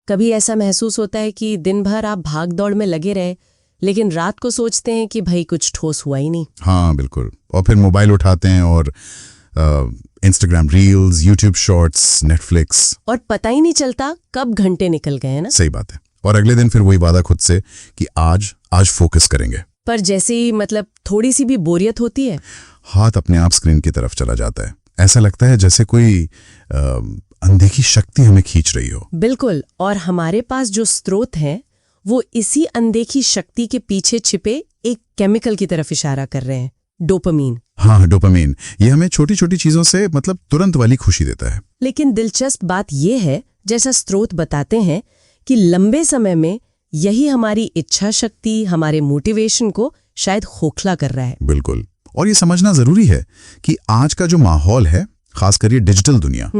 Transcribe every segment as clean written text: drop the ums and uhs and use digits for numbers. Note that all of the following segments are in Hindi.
कभी ऐसा महसूस होता है कि दिन भर आप भाग दौड़ में लगे रहे, लेकिन रात को सोचते हैं कि भाई कुछ ठोस हुआ ही नहीं। हाँ बिल्कुल, और फिर मोबाइल उठाते हैं और Instagram reels, YouTube shorts, Netflix, और पता ही नहीं चलता कब घंटे निकल गए हैं ना। सही बात है। और अगले दिन फिर वही वादा खुद से कि आज फोकस करेंगे। पर जैसे ही थोड़ी सी भी बोरियत होती है, हाथ अपने आप स्क्रीन की तरफ चला जाता है। ऐसा लगता है जैसे कोई अनदेखी शक्ति हमें खींच रही हो। बिल्कुल, और हमारे पास जो स्रोत हैं वो इसी अनदेखी शक्ति के पीछे छिपे एक केमिकल की तरफ इशारा कर रहे हैं, डोपामीन। हाँ, डोपामीन। ये हमें छोटी छोटी चीजों से तुरंत वाली खुशी देता है। लेकिन दिलचस्प बात यह है, जैसा स्रोत बताते हैं, कि लंबे समय में यही हमारी इच्छा शक्ति, हमारे मोटिवेशन को शायद खोखला कर रहा है। बिल्कुल, और ये समझना जरूरी है कि आज का जो माहौल है, खासकर ये डिजिटल दुनिया,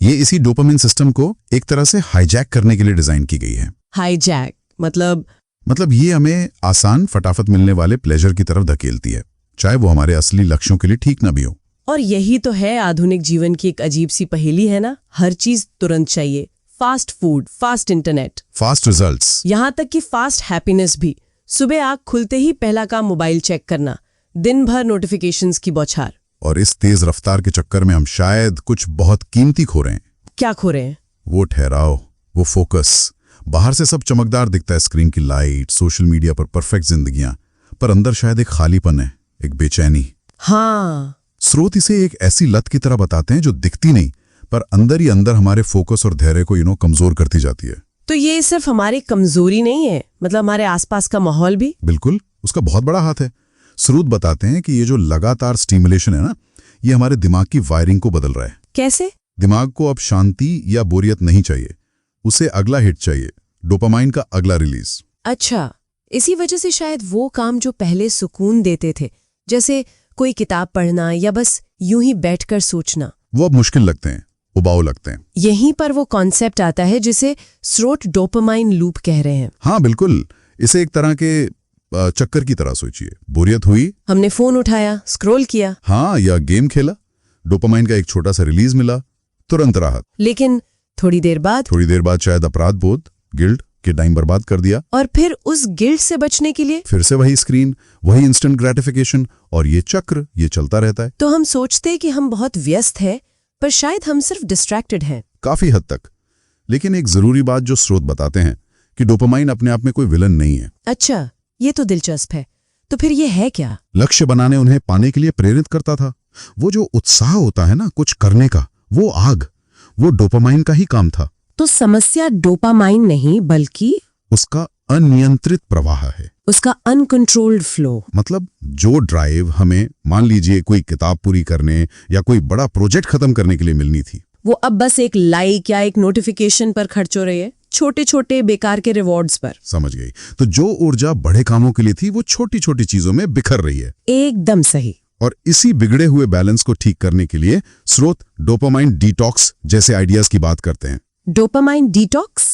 ये इसी डोपामिन सिस्टम को एक तरह से हाईजैक करने के लिए डिजाइन की गई है। हाईजैक मतलब ये हमें आसान फटाफट मिलने वाले प्लेजर की तरफ धकेलती है, चाहे वो हमारे असली लक्ष्यों के लिए ठीक ना भी हो। और यही तो है आधुनिक जीवन की एक अजीब सी पहेली है ना। हर चीज तुरंत चाहिए, fast food, fast internet, fast results, यहाँ तक कि फास्ट हैप्पीनेस भी। सुबह आँख खुलते ही पहला काम मोबाइल चेक करना, दिन भर नोटिफिकेशंस की बौछार। और इस तेज रफ्तार के चक्कर में हम शायद कुछ बहुत कीमती खो रहे हैं। क्या खो रहे हैं? वो ठहराव, वो फोकस। बाहर से सब चमकदार दिखता है, स्क्रीन की लाइट, सोशल मीडिया पर परफेक्ट जिंदगियां, पर अंदर शायद एक खालीपन है, एक बेचैनी। हाँ, स्रोत इसे एक ऐसी लत की तरह बताते हैं जो दिखती नहीं, पर अंदर ही अंदर हमारे फोकस और धैर्य को कमजोर करती जाती है। तो ये सिर्फ हमारी कमजोरी नहीं है, हमारे आसपास का माहौल भी। बिल्कुल, उसका बहुत बड़ा हाथ है। स्रोत बताते हैं कि ये जो लगातार स्टिमुलेशन है ना, ये हमारे दिमाग की वायरिंग को बदल रहा है। कैसे? दिमाग को अब शांति या बोरियत नहीं चाहिए, उसे अगला हिट चाहिए, डोपामाइन का अगला रिलीज। अच्छा, इसी वजह से शायद वो काम जो पहले सुकून देते थे, जैसे कोई किताब पढ़ना या बस यूं ही बैठकर सोचना, वो अब मुश्किल लगते हैं, उबाऊ लगते हैं। यहीं पर वो कॉन्सेप्ट आता है जिसे स्रोत डोपामाइन लूप कह रहे हैं। हाँ बिल्कुल, इसे एक तरह के चक्कर की तरह सोचिए। बोरियत हुई, हमने फोन उठाया, स्क्रॉल किया, हाँ, या गेम खेला, डोपामाइन का एक छोटा सा रिलीज मिला, तुरंत राहत। लेकिन थोड़ी देर बाद शायद अपराध बोध, गिल्ट के टाइम बर्बाद कर दिया। और फिर उस गिल्ट से बचने के लिए फिर से वही स्क्रीन, वही इंस्टेंट ग्रेटिफिकेशन, और ये चक्र ये चलता रहता है। तो हम सोचते हैं कि हम बहुत व्यस्त हैं, पर शायद हम सिर्फ डिस्ट्रैक्टेड हैं। काफी हद तक। लेकिन एक जरूरी बात जो स्रोत बताते हैं कि डोपामाइन अपने आप में कोई विलन नहीं है। अच्छा, ये तो दिलचस्प है। तो फिर ये है क्या? लक्ष्य बनाने उन्हें पाने के लिए प्रेरित करता था। वो जो उत्साह होता है ना कुछ करने का, वो आग, वो डोपामाइन का ही काम था। तो समस्या डोपामाइन नहीं, बल्कि उसका अनियंत्रित प्रवाह है, उसका अनकंट्रोल्ड फ्लो। जो ड्राइव हमें मान लीजिए कोई किताब पूरी करने या कोई बड़ा प्रोजेक्ट खत्म करने के लिए मिलनी थी, वो अब बस एक लाइक या एक नोटिफिकेशन पर खर्च हो रही है, छोटे छोटे बेकार के रिवॉर्ड्स पर। समझ गई। तो जो ऊर्जा बड़े कामों के लिए थी, वो छोटी छोटी चीजों में बिखर रही है। एकदम सही। और इसी बिगड़े हुए बैलेंस को ठीक करने के लिए स्रोत डोपामाइन डिटॉक्स जैसे आइडियाज की बात करते हैं। डोपामाइन डिटॉक्स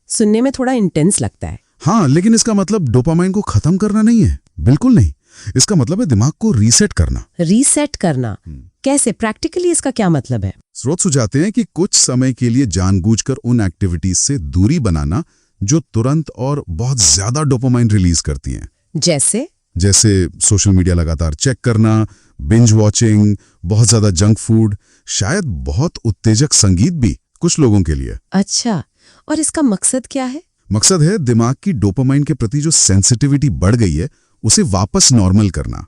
सुनने में थोड़ा इंटेंस लगता है। हाँ, लेकिन इसका मतलब डोपामाइन को खत्म करना नहीं है, बिल्कुल नहीं। इसका मतलब है दिमाग को रीसेट करना। रीसेट करना कैसे? प्रैक्टिकली इसका क्या मतलब है? स्रोत सुझाते हैं कि कुछ समय के लिए जानबूझकर उन एक्टिविटीज से दूरी बनाना जो तुरंत और बहुत ज्यादा डोपामाइन रिलीज करती हैं। जैसे सोशल मीडिया लगातार चेक करना, बिंज वॉचिंग, बहुत ज्यादा जंक फूड, शायद बहुत उत्तेजक संगीत भी कुछ लोगों के लिए। अच्छा, और इसका मकसद क्या है? मकसद है दिमाग की डोपामाइन के प्रति जो सेंसिटिविटी बढ़ गई है उसे वापस नॉर्मल करना,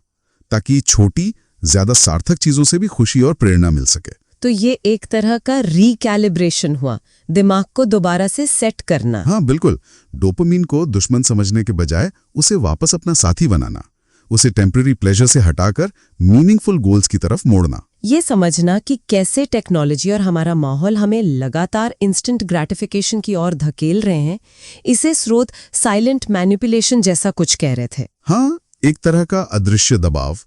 ताकि छोटी ज्यादा सार्थक चीजों से भी खुशी और प्रेरणा मिल सके। तो ये एक तरह का रिकैलिब्रेशन हुआ, दिमाग को दोबारा से सेट करना। हाँ बिल्कुल, डोपामाइन को दुश्मन समझने के बजाय उसे वापस अपना साथी बनाना, उसे टेम्पररी प्लेजर से हटाकर मीनिंगफुल गोल्स की तरफ मोड़ना। ये समझना कि कैसे टेक्नोलॉजी और हमारा माहौल हमें लगातार इंस्टेंट ग्रेटिफिकेशन की ओर धकेल रहे हैं, इसे स्रोत साइलेंट मैनिपुलेशन जैसा कुछ कह रहे थे। हाँ, एक तरह का अदृश्य दबाव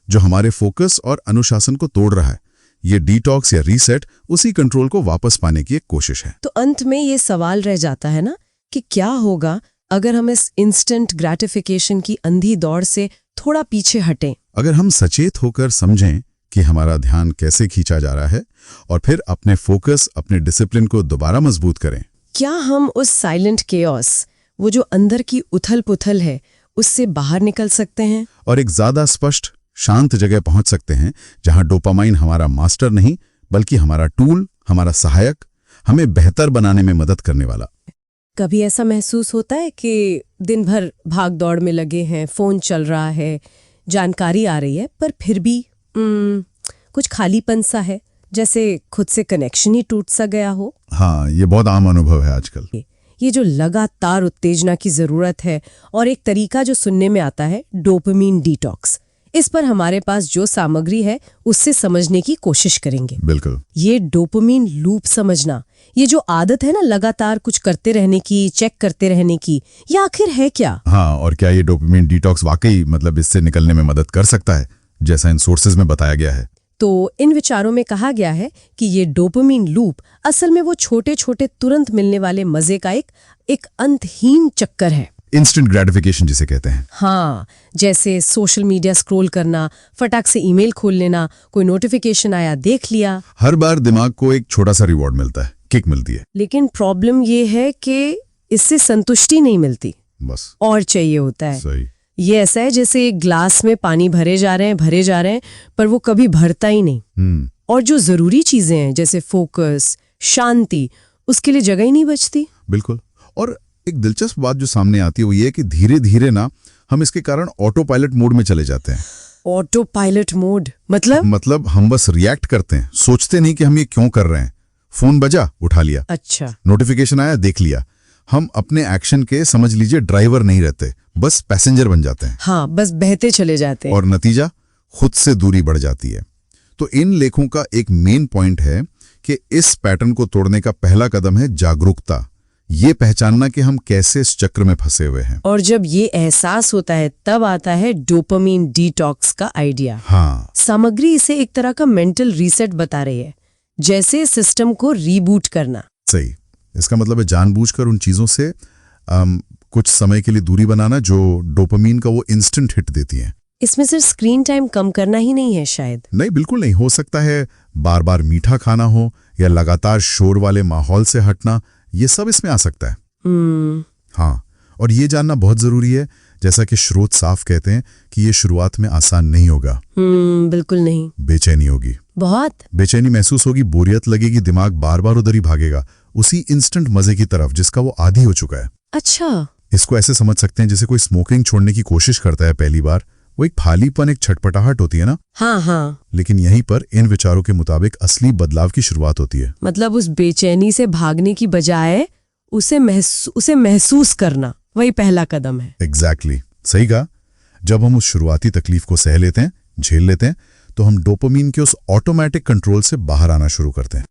जो हमारे फोकस और अनुशासन को तोड़ रहा है। ये डिटॉक्स या रीसेट उसी कंट्रोल को वापस पाने की एक कोशिश है। तो अंत में ये सवाल रह जाता है ना कि क्या होगा अगर हम इस इंस्टेंट ग्रेटिफिकेशन की अंधी दौड़ से थोड़ा पीछे हटें? अगर हम सचेत होकर समझें कि हमारा ध्यान कैसे खींचा जा रहा है और फिर अपने फोकस, अपने डिसिप्लिन को दोबारा मजबूत करें। क्या हम उस साइलेंट केओस, वो जो अंदर की उथल-पुथल है, उससे बाहर निकल सकते हैं? और एक ज्यादा स्पष्ट, शांत जगह पहुंच सकते हैं जहां डोपामाइन हमारा मास्टर नहीं बल्कि हमारा टूल, हमारा सहायक, हमें बेहतर बनाने में मदद करने वाला। कभी ऐसा महसूस होता है कि दिन भर भाग दौड़ में लगे हैं, फोन चल रहा है, जानकारी आ रही है, पर फिर भी कुछ खालीपन सा है, जैसे खुद से कनेक्शन ही टूट सा गया हो? हाँ, ये बहुत आम अनुभव है आजकल। ये जो लगातार उत्तेजना की जरूरत है, और एक तरीका जो सुनने में आता है, डोपामिन डिटॉक्स, इस पर हमारे पास जो सामग्री है उससे समझने की कोशिश करेंगे। बिल्कुल। ये डोपामिन लूप समझना, ये जो आदत है ना लगातार कुछ करते रहने की, चेक करते रहने की, ये आखिर है क्या? हाँ, और क्या ये डोपामिन डिटॉक्स वाकई इससे निकलने में मदद कर सकता है, जैसा इन सोर्सेज में बताया गया है? तो इन विचारों में कहा गया है कि ये डोपामिन लूप असल में वो छोटे छोटे तुरंत मिलने वाले मजे का एक अंतहीन चक्कर है। इंस्टेंट ग्रेटिफिकेशन जिसे कहते हैं। हाँ, जैसे सोशल मीडिया स्क्रॉल करना, फटाक से ईमेल खोल लेना, कोई नोटिफिकेशन आया देख लिया। हर बार दिमाग को एक छोटा सा रिवॉर्ड मिलता है, किक मिलती है। लेकिन प्रॉब्लम ये है कि इससे संतुष्टि नहीं मिलती, बस और चाहिए होता है। सही। ये ऐसा है जैसे एक ग्लास में पानी भरे जा रहे हैं, पर वो कभी भरता ही नहीं। और जो जरूरी चीजें हैं जैसे फोकस, शांति, उसके लिए जगह ही नहीं बचती। बिल्कुल। और एक दिलचस्प बात जो सामने आती है वो ये है कि धीरे धीरे ना हम इसके कारण ऑटो पायलट मोड में चले जाते हैं। ऑटो पायलट मोड मतलब हम बस रिएक्ट करते हैं, सोचते नहीं कि हम ये क्यों कर रहे हैं। फोन बजा, उठा लिया। अच्छा। नोटिफिकेशन आया, देख लिया। हम अपने एक्शन के समझ लीजिए ड्राइवर नहीं रहते, बस पैसेंजर बन जाते हैं। हाँ, बस बहते चले जाते हैं। और नतीजा, खुद से दूरी बढ़ जाती है। तो इन लेखों का एक मेन पॉइंट है कि इस पैटर्न को तोड़ने का पहला कदम है जागरूकता, ये पहचानना कि हम कैसे इस चक्र में फंसे हुए हैं। और जब ये एहसास होता है तब आता है डोपामिन डिटॉक्स का आइडिया। हाँ, सामग्री इसे एक तरह का मेंटल रीसेट बता रही है, जैसे सिस्टम को रीबूट करना। सही। इसका मतलब है जानबूझकर उन चीजों से कुछ समय के लिए दूरी बनाना जो डोपामिन का वो इंस्टेंट हिट देती हैं। इसमें सिर्फ स्क्रीन टाइम कम करना ही नहीं है शायद। नहीं, बिल्कुल नहीं। हो सकता है बार बार मीठा खाना हो या लगातार शोर वाले माहौल से हटना, ये सब इसमें आ सकता है। हाँ, और ये जानना बहुत जरूरी है, जैसा कि स्रोत साफ कहते हैं कि ये शुरुआत में आसान नहीं होगा। बिल्कुल नहीं। बेचैनी होगी, बहुत बेचैनी महसूस होगी, बोरियत लगेगी, दिमाग बार बार उधर ही भागेगा, उसी इंस्टेंट मजे की तरफ जिसका वो आदी हो चुका है। अच्छा। इसको ऐसे समझ सकते हैं जैसे कोई स्मोकिंग छोड़ने की कोशिश करता है पहली बार, वो एक खालीपन, एक छटपटाहट होती है ना। हाँ हाँ। लेकिन यहीं पर इन विचारों के मुताबिक असली बदलाव की शुरुआत होती है। मतलब उस बेचैनी से भागने की बजाय उसे महसूस करना, वही पहला कदम है। एग्जैक्टली, सही कहा। जब हम उस शुरुआती तकलीफ को सह लेते हैं, झेल लेते हैं, तो हम डोपामिन के उस ऑटोमेटिक कंट्रोल से बाहर आना शुरू करते हैं।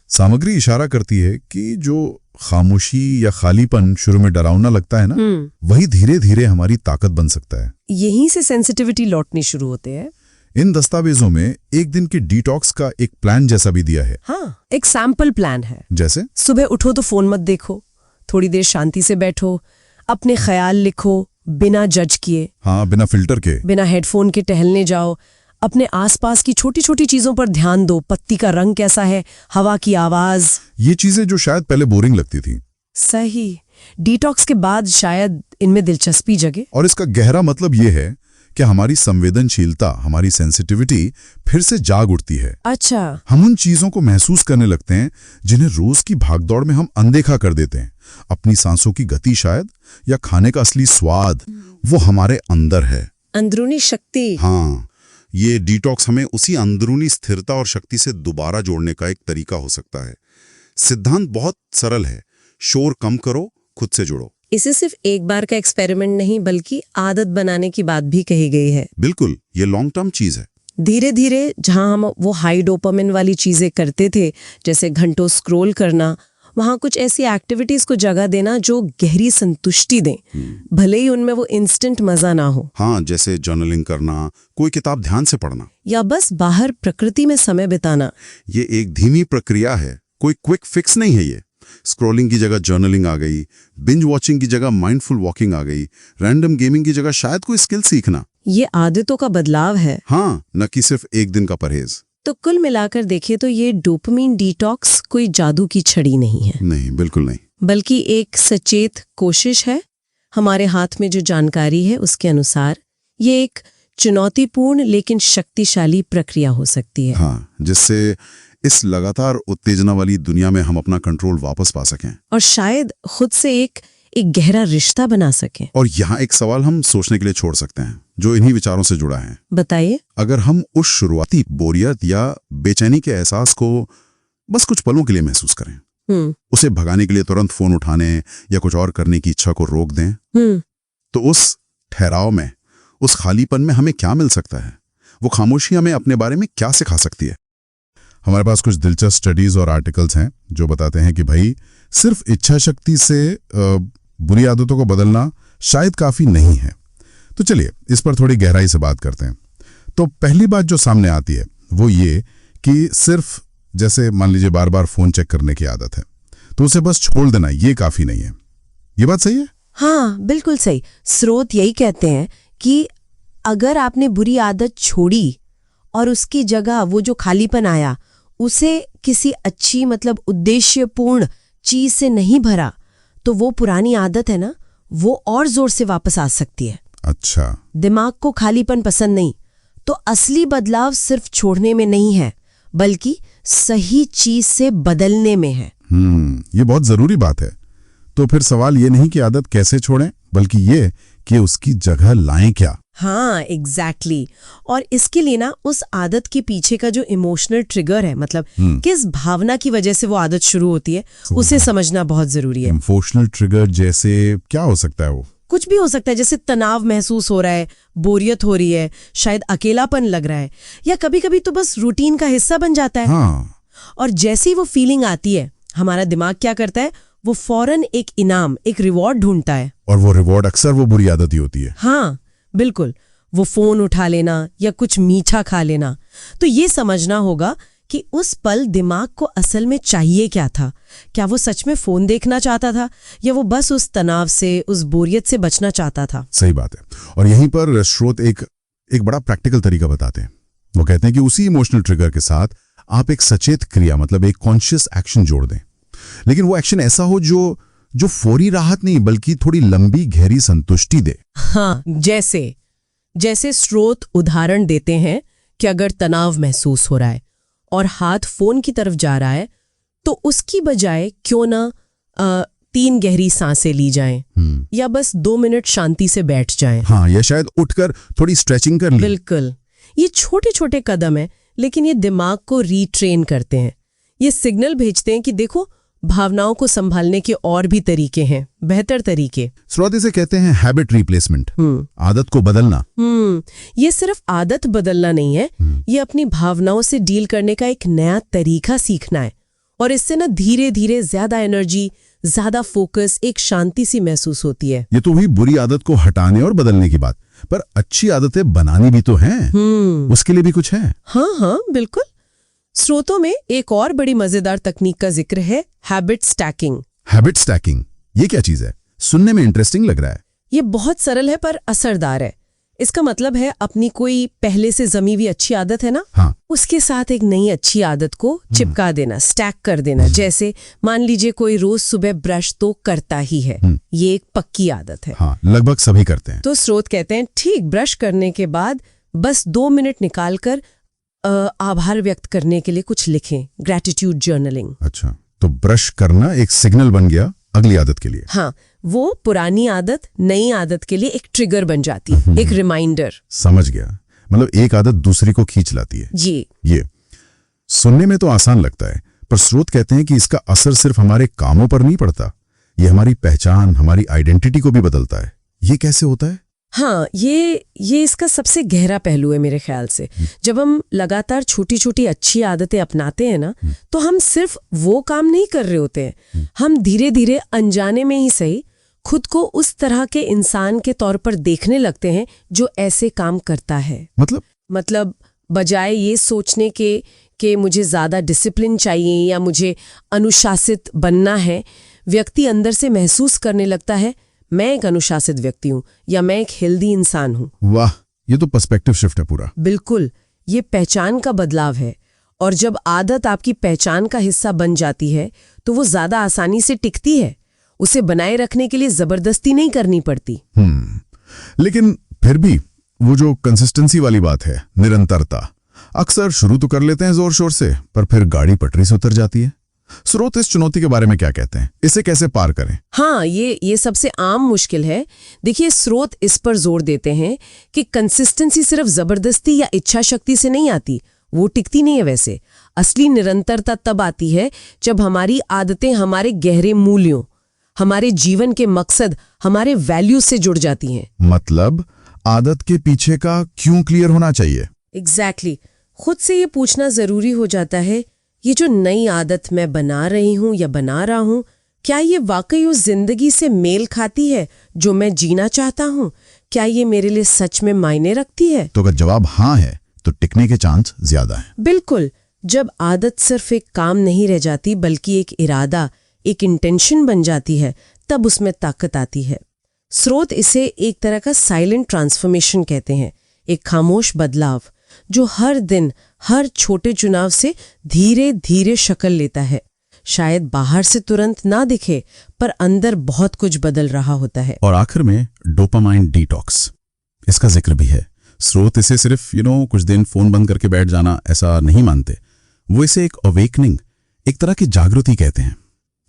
सामग्री इशारा करती है कि जो खामोशी या खालीपन शुरू में डरावना लगता है ना, वही धीरे धीरे हमारी ताकत बन सकता है। यहीं से सेंसिटिविटी लौटनी शुरू होते हैं। इन दस्तावेजों में एक दिन की डिटॉक्स का एक प्लान जैसा भी दिया है। हाँ, एक सैंपल प्लान है। जैसे सुबह उठो तो फोन मत देखो, थोड़ी देर शांति से बैठो, अपने ख्याल लिखो बिना जज किए। हाँ, बिना फिल्टर के, बिना हेडफोन के टहलने जाओ, अपने आसपास की छोटी छोटी चीजों पर ध्यान दो, पत्ती का रंग कैसा है, हवा की आवाज। ये चीजें जो शायद पहले बोरिंग लगती थी। सही। डिटॉक्स के बाद शायद इनमें दिलचस्पी जगे। और इसका गहरा मतलब ये है कि हमारी संवेदनशीलता, हमारी सेंसिटिविटी फिर से जाग उठती है। अच्छा। हम उन चीजों को महसूस करने लगते हैं जिन्हें रोज की भागदौड़ में हम अनदेखा कर देते हैं। अपनी सांसों की गति शायद, या खाने का असली स्वाद, वो हमारे अंदर है। अंदरूनी शक्ति। हाँ, ये डिटॉक्स हमें उसी अंदरूनी स्थिरता और शक्ति से दोबारा जोड़ने का एक तरीका हो सकता है। सिद्धांत बहुत सरल है, शोर कम करो, खुद से जुड़ो। इसे सिर्फ एक बार का एक्सपेरिमेंट नहीं बल्कि आदत बनाने की बात भी कही गई है। बिल्कुल, ये लॉन्ग टर्म चीज है। धीरे धीरे जहां हम वो हाई डोपामिन वाली चीजें करते थे, जैसे घंटों स्क्रॉल करना, वहां कुछ ऐसी एक्टिविटीज को जगह देना जो गहरी संतुष्टि दें, भले ही उनमें वो इंस्टेंट मजा ना हो। हाँ, जैसे जर्नलिंग करना, कोई किताब ध्यान से पढ़ना, या बस बाहर प्रकृति में समय बिताना। ये एक धीमी प्रक्रिया है, कोई क्विक फिक्स नहीं है। ये स्क्रॉलिंग की जगह जर्नलिंग आ गई, बिंज वॉचिंग की जगह माइंडफुल वॉकिंग आ गई, रैंडम गेमिंग की जगह शायद कोई स्किल सीखना। ये आदतों का बदलाव है। हाँ, न कि सिर्फ एक दिन का परहेज। तो कुल मिलाकर देखें तो ये डोपामिन डिटॉक्स कोई जादू की छड़ी नहीं है। नहीं, बिल्कुल नहीं। बल्कि एक सचेत कोशिश है। हमारे हाथ में जो जानकारी है उसके अनुसार ये एक चुनौतीपूर्ण लेकिन शक्तिशाली प्रक्रिया हो सकती है। हाँ, जिससे इस लगातार उत्तेजना वाली दुनिया में हम अपना कंट्रोल वापस पा सकें और शायद खुद से एक गहरा रिश्ता बना सकें। और यहाँ एक सवाल हम सोचने के लिए छोड़ सकते हैं जो इन्हीं विचारों से जुड़ा है। बताइए। अगर हम उस शुरुआती बोरियत या बेचैनी के एहसास को बस कुछ पलों के लिए महसूस करें, उसे भगाने के लिए तुरंत फोन उठाने या कुछ और करने की इच्छा को रोक दें, तो उस ठहराव में, उस खालीपन में हमें क्या मिल सकता है? वो खामोशी हमें अपने बारे में क्या सिखा सकती है? हमारे पास कुछ दिलचस्प स्टडीज और आर्टिकल्स हैं जो बताते हैं कि भाई सिर्फ इच्छा शक्ति से बुरी आदतों को बदलना शायद काफी नहीं है। तो चलिए इस पर थोड़ी गहराई से बात करते हैं। तो पहली बात जो सामने आती है वो ये कि सिर्फ जैसे मान लीजिए बार बार फोन चेक करने की आदत है तो उसे बस छोड़ देना ये काफी नहीं है। ये बात सही है? हाँ, बिल्कुल सही। स्रोत यही कहते हैं कि अगर आपने बुरी आदत छोड़ी और उसकी जगह वो जो खालीपन आया उसे किसी अच्छी मतलब उद्देश्यपूर्ण चीज से नहीं भरा, तो वो पुरानी आदत है ना, वो और जोर से वापस आ सकती है। अच्छा। दिमाग को खालीपन पसंद नहीं, तो असली बदलाव सिर्फ छोड़ने में नहीं है बल्कि सही चीज से बदलने में है। ये बहुत जरूरी बात है। तो फिर सवाल ये नहीं कि आदत कैसे छोड़ें, बल्कि ये कि उसकी जगह लाएं क्या। हाँ, एग्जैक्टली। और इसके लिए ना उस आदत के पीछे का जो इमोशनल ट्रिगर है, मतलब किस भावना की वजह से वो आदत शुरू होती है, उसे समझना बहुत जरूरी है। इमोशनल ट्रिगर जैसे क्या हो सकता है? वो कुछ भी हो सकता है, जैसे तनाव महसूस हो रहा है, बोरियत हो रही है, शायद अकेलापन लग रहा है, या कभी कभी तो बस रूटीन का हिस्सा बन जाता है। हाँ। और जैसे ही वो फीलिंग आती है, हमारा दिमाग क्या करता है, वो फौरन एक इनाम, एक रिवॉर्ड ढूंढता है। और वो रिवॉर्ड अक्सर वो बुरी आदत ही होती है। हाँ बिल्कुल, वो फोन उठा लेना या कुछ मीठा खा लेना। तो ये समझना होगा कि उस पल दिमाग को असल में चाहिए क्या था। क्या वो सच में फोन देखना चाहता था या वो बस उस तनाव से, उस बोरियत से बचना चाहता था? सही बात है। और यहीं पर स्रोत एक बड़ा प्रैक्टिकल तरीका बताते हैं। वो कहते हैं कि उसी इमोशनल ट्रिगर के साथ आप एक सचेत क्रिया, मतलब एक कॉन्शियस एक्शन जोड़ दें, लेकिन वो एक्शन ऐसा हो जो फौरी राहत नहीं बल्कि थोड़ी लंबी गहरी संतुष्टि दे। हाँ, जैसे स्रोत उदाहरण देते हैं कि अगर तनाव महसूस हो रहा है और हाथ फोन की तरफ जा रहा है, तो उसकी बजाय क्यों ना 3 गहरी सांसें ली जाएं, या बस 2 मिनट शांति से बैठ जाएं। हाँ, या शायद उठकर थोड़ी स्ट्रेचिंग कर ली। बिल्कुल, ये छोटे छोटे कदम हैं, लेकिन ये दिमाग को रीट्रेन करते हैं। ये सिग्नल भेजते हैं कि देखो, भावनाओं को संभालने के और भी तरीके हैं, बेहतर तरीके। स्रोत इसे कहते हैं हैबिट रिप्लेसमेंट, आदत को बदलना। ये सिर्फ आदत बदलना नहीं है, ये अपनी भावनाओं से डील करने का एक नया तरीका सीखना है। और इससे ना धीरे धीरे ज्यादा एनर्जी, ज्यादा फोकस, एक शांति सी महसूस होती है। ये तो हुई बुरी आदत को हटाने और बदलने की बात, पर अच्छी आदतें बनानी भी तो हैं। उसके लिए भी कुछ है। हाँ, बिल्कुल। स्रोतों में एक और बड़ी मजेदार तकनीक का जिक्र है, हैबिट स्टैकिंग। हैबिट स्टैकिंग, ये क्या चीज है? सुनने में इंटरेस्टिंग लग रहा है। ये बहुत सरल है पर असरदार है। इसका मतलब है अपनी कोई पहले से जमी हुई अच्छी आदत है ना, हाँ। उसके साथ एक नई अच्छी आदत को चिपका देना, स्टैक कर देना। जैसे मान लीजिए कोई रोज सुबह ब्रश तो करता ही है, ये एक पक्की आदत है। हाँ, लगभग सभी करते हैं। तो स्रोत कहते हैं ठीक ब्रश करने के बाद बस 2 मिनट निकालकर आभार व्यक्त करने के लिए कुछ लिखें, ग्रैटिट्यूड जर्नलिंग। अच्छा, तो ब्रश करना एक सिग्नल बन गया अगली आदत के लिए। हाँ, वो पुरानी आदत नई आदत के लिए एक ट्रिगर बन जाती है, एक रिमाइंडर। समझ गया, मतलब एक आदत दूसरी को खींच लाती है। जी। ये सुनने में तो आसान लगता है, पर स्रोत कहते हैं कि इसका असर सिर्फ हमारे कामों पर नहीं पड़ता, ये हमारी पहचान, हमारी आइडेंटिटी को भी बदलता है। ये कैसे होता है? हाँ, ये इसका सबसे गहरा पहलू है मेरे ख्याल से। जब हम लगातार छोटी छोटी अच्छी आदतें अपनाते हैं ना, तो हम सिर्फ वो काम नहीं कर रहे होते हैं, हम धीरे धीरे अनजाने में ही सही खुद को उस तरह के इंसान के तौर पर देखने लगते हैं जो ऐसे काम करता है। मतलब बजाय ये सोचने के मुझे ज्यादा डिसिप्लिन चाहिए या मुझे अनुशासित बनना है, व्यक्ति अंदर से महसूस करने लगता है मैं एक अनुशासित व्यक्ति हूँ या मैं एक हेल्दी इंसान हूँ। वाह, ये तो पर्सपेक्टिव शिफ्ट है पूरा। बिल्कुल, ये पहचान का बदलाव है। और जब आदत आपकी पहचान का हिस्सा बन जाती है तो वो ज्यादा आसानी से टिकती है। उसे बनाए रखने के लिए जबरदस्ती नहीं करनी पड़ती। लेकिन फिर भी वो जो कंसिस्टेंसी वाली बात है, निरंतरता, अक्सर शुरू तो कर लेते हैं जोर शोर से, पर फिर गाड़ी पटरी से उतर जाती है। स्रोत इस चुनौती के बारे में क्या कहते हैं? इसे कैसे पार करें? हाँ, ये सबसे आम मुश्किल है। देखिए, स्रोत इस पर जोर देते हैं कि कंसिस्टेंसी सिर्फ जबरदस्ती या इच्छा शक्ति से नहीं आती, वो टिकती नहीं है। वैसे असली निरंतरता तब आती है जब हमारी आदतें हमारे गहरे मूल्यों, हमारे जीवन के मकसद, हमारे वैल्यूज से जुड़ जाती हैं। मतलब आदत के पीछे का क्यों क्लियर होना चाहिए। एग्जैक्टली। खुद से ये पूछना जरूरी हो जाता है, ये जो नई आदत मैं बना रही हूँ या बना रहा हूँ, क्या ये वाकई उस जिंदगी से मेल खाती है जो मैं जीना चाहता हूँ? क्या ये मेरे लिए सच में मायने रखती है? तो अगर जवाब हाँ है तो टिकने के चांस ज्यादा है। बिल्कुल। जब आदत सिर्फ एक काम नहीं रह जाती बल्कि एक इरादा, एक इंटेंशन बन जाती है, तब उसमें ताकत आती है। स्रोत इसे एक तरह का साइलेंट ट्रांसफॉर्मेशन कहते हैं, एक खामोश बदलाव जो हर दिन, हर छोटे चुनाव से धीरे धीरे शक्ल लेता है। शायद बाहर से तुरंत ना दिखे, पर अंदर बहुत कुछ बदल रहा होता है। और आखिर में डोपामाइन डिटॉक्स, इसका जिक्र भी है। स्रोत इसे सिर्फ कुछ दिन फोन बंद करके बैठ जाना ऐसा नहीं मानते। वो इसे एक अवेकनिंग, एक तरह की जागृति कहते हैं।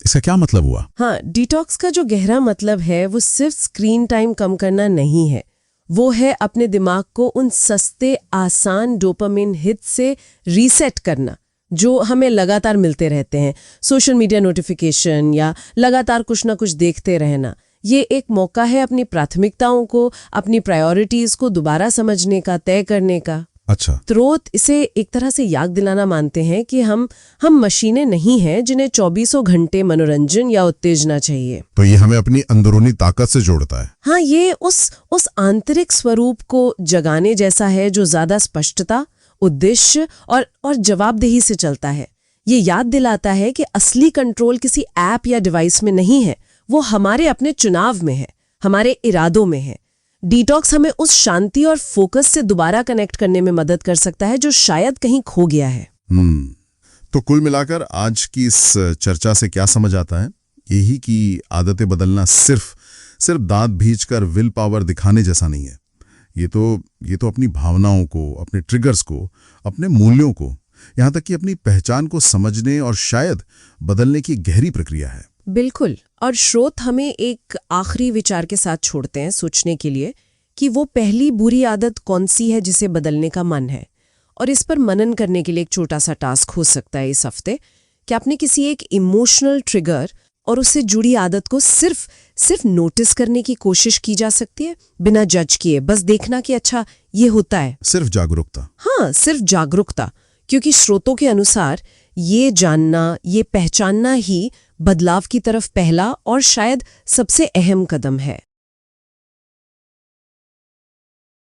इसका क्या मतलब हुआ? हाँ, डिटॉक्स का जो गहरा मतलब है वो सिर्फ स्क्रीन टाइम कम करना नहीं है। वो है अपने दिमाग को उन सस्ते, आसान डोपामिन हिट से रीसेट करना जो हमें लगातार मिलते रहते हैं। सोशल मीडिया नोटिफिकेशन या लगातार कुछ ना कुछ देखते रहना, ये एक मौका है अपनी प्राथमिकताओं को, अपनी प्रायोरिटीज को दोबारा समझने का, तय करने का। अच्छा। स्रोत इसे एक तरह से याद दिलाना मानते हैं कि हम मशीनें नहीं हैं जिन्हें 24 घंटे मनोरंजन या उत्तेजना चाहिए। तो ये हमें अपनी अंदरूनी ताकत से जोड़ता है। हाँ, ये उस आंतरिक स्वरूप को जगाने जैसा है जो ज्यादा स्पष्टता, उद्देश्य और जवाबदेही से चलता है। ये याद दिलाता है कि असली कंट्रोल किसी ऐप या डिवाइस में नहीं है, वो हमारे अपने चुनाव में है, हमारे इरादों में है। डिटॉक्स हमें उस शांति और फोकस से दोबारा कनेक्ट करने में मदद कर सकता है जो शायद कहीं खो गया है। तो कुल मिलाकर आज की इस चर्चा से क्या समझ आता है? यही कि आदतें बदलना सिर्फ दांत भींचकर विल पावर दिखाने जैसा नहीं है। ये तो अपनी भावनाओं को, अपने ट्रिगर्स को, अपने मूल्यों को, यहाँ तक कि अपनी पहचान को समझने और शायद बदलने की गहरी प्रक्रिया है। बिल्कुल। और स्रोत हमें एक आखिरी विचार के साथ छोड़ते हैं सोचने के लिए कि वो पहली बुरी आदत कौन सी है जिसे बदलने का मन है। और इस पर मनन करने के लिए एक छोटा सा टास्क हो सकता है इस हफ्ते कि आपने किसी एक इमोशनल ट्रिगर और उससे जुड़ी आदत को सिर्फ नोटिस करने की कोशिश की जा सकती है, बिना जज किए। बस देखना कि अच्छा ये होता है। सिर्फ जागरूकता। हाँ, सिर्फ जागरूकता। क्योंकि स्रोतों के अनुसार ये जानना, ये पहचानना ही बदलाव की तरफ पहला और शायद सबसे अहम कदम है।